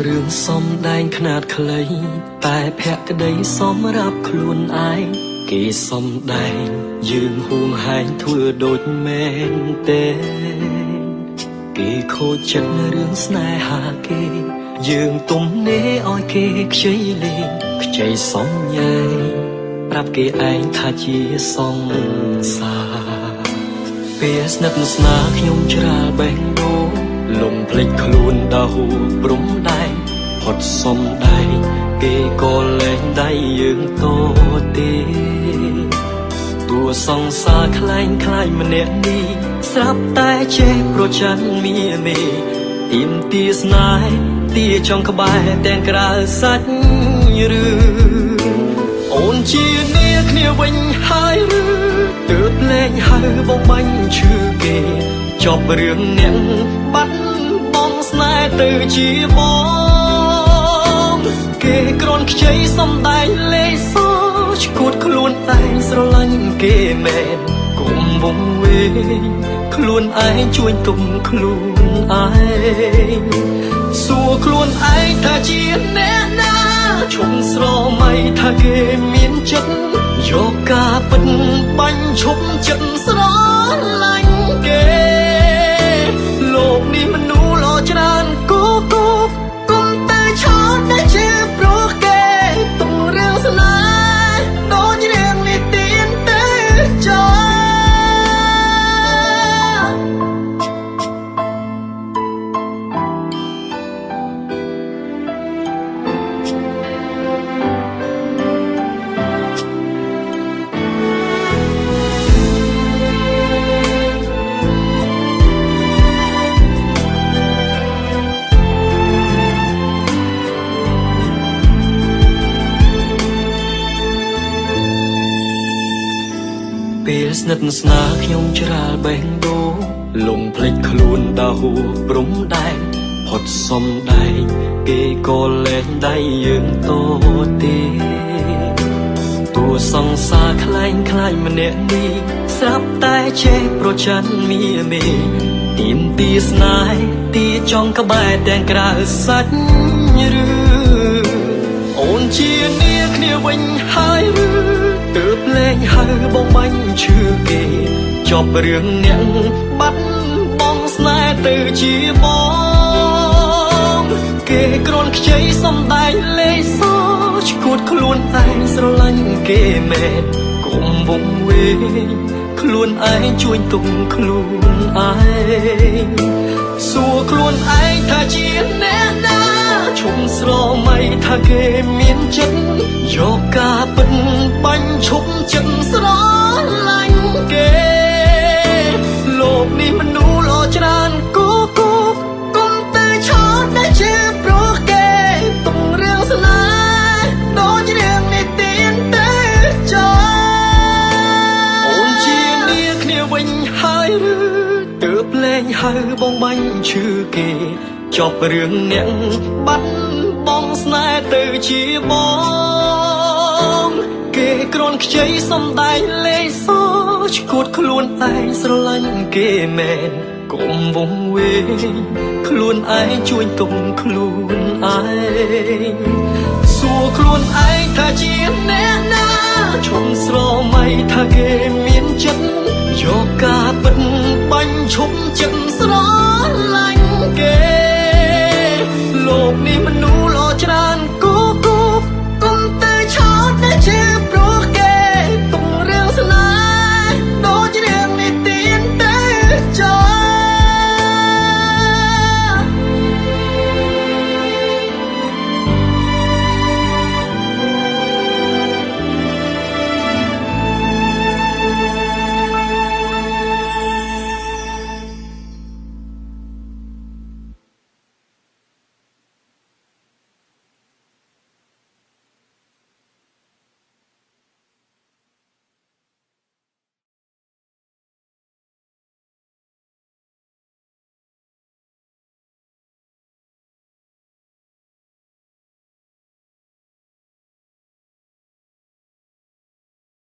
រឿងសំដែងខ្នាតខ្លីតែភក្តីសម្រាប់ខ្លួនឯងគេសំដែងយើងហួងហែងធ្វើដូចមែនទេគេខូចចិត្តរឿងស្នេហាគេយើងទំនេរឲ្យគេខ្ចីលេងខ្ចីសំញែប្រាប់គេឯងថាជាសង្សារពេលស្និទ្ធស្នាលខ្ញុំច្រាលបេះដូងលំភ្លេចខ្លួនដល់ហួព្រំដែងផុតសំដែងគេក៏លែងដៃយើងតទេតួសង្សារខ្លែងខ្លាយម្នាក់នេះស្រាប់តែចេះប្រច័ណ្ឌមីមេទៀមទាស្នេហ៍ទាចង់ក្បែរទាំងក្រៅសាច់ឬអូនជានាគ្នាវិញហើយឬទើបលែងហៅបងបាញ់ឈឺគេចប់រឿងអ្នកបាត់បង់ស្នេហ៍ទៅជាបងគេគ្រាន់ខ្ចីសំដែងលេខសឈួតខ្លួនឯងស្រឡាញ់គេមែនកុំវង្វេងខ្លួនឯងជួយទុំខ្លួនឯងសួរខ្លួនឯងថាជាអ្នកណាឈុំស្រមៃថាគេមានចិត្តយកការពិតបាញ់ឈប់ចិត្តស្រឡាញ់គេលោកនេះមនុស្សល្អច្រើនគូគូគុំតែឆោតតែជាព្រោះគេទុំរឿងស្នេហ៍ដូចរឿងនេះទៀនទេចោពេលស្និទ្ធស្នាលខ្ញុំច្រាលបេះដូងលំភ្លេចខ្លួនដល់ហួព្រំដែងផុតសំដែងគេក៏លែងដៃយើងតទេតួសង្សារខ្លែងខ្លាយម្នាក់នេះស្រាប់តែចេះប្រច័ណ្ឌមីមេទៀមទាស្នេហ៍ទាចង់ក្បែរទាំងក្រៅសាច់ឬអូនជានាគ្នាវិញហើយឬទើបលែងហៅបងបាញ់ឈឺគេចប់រឿងអ្នកបាត់បង់ស្នេហ៍ទៅជាបងគេគ្រាន់ខ្ចីសំដែងលេខសឈួតខ្លួនឯងស្រឡាញ់គេមែនកុំវង្វេងខ្លួនឯងជួយទុំខ្លួនឯងសួរខ្លួនឯងថាជាអ្នកណាឈុំស្រមៃថាគេមានចិត្តយកការពិតបាញ់ឈប់ចិត្តស្រឡាញ់គេលោកនេះមនុស្សល្អច្រើនគូគូគុំតែឆោតតែជាព្រោះគេទុំរឿងស្នេហ៍ដូចរឿងនេះទៀនទេចោអូនជានាគ្នាវិញហើយឬទើបលែងហៅបងបាញ់ឈឺគេចប់រឿងអ្នកបាត់បង់ស្នេហ៍ទៅជាបងគេគ្រាន់ខ្ចីសំដែងលេខសឈួតខ្លួនឯងស្រឡាញ់គេមែនកុំវង្វេងខ្លួនឯងជួយទុំខ្លួនឯងសួរខ្លួនឯងថាជាអ្នកណាឈុំស្រមៃថាគេមានចិត្តយកការពិតបាញ់ឈប់ចិត្តស្រឡាញ់គេលោកនេះមនុស្ស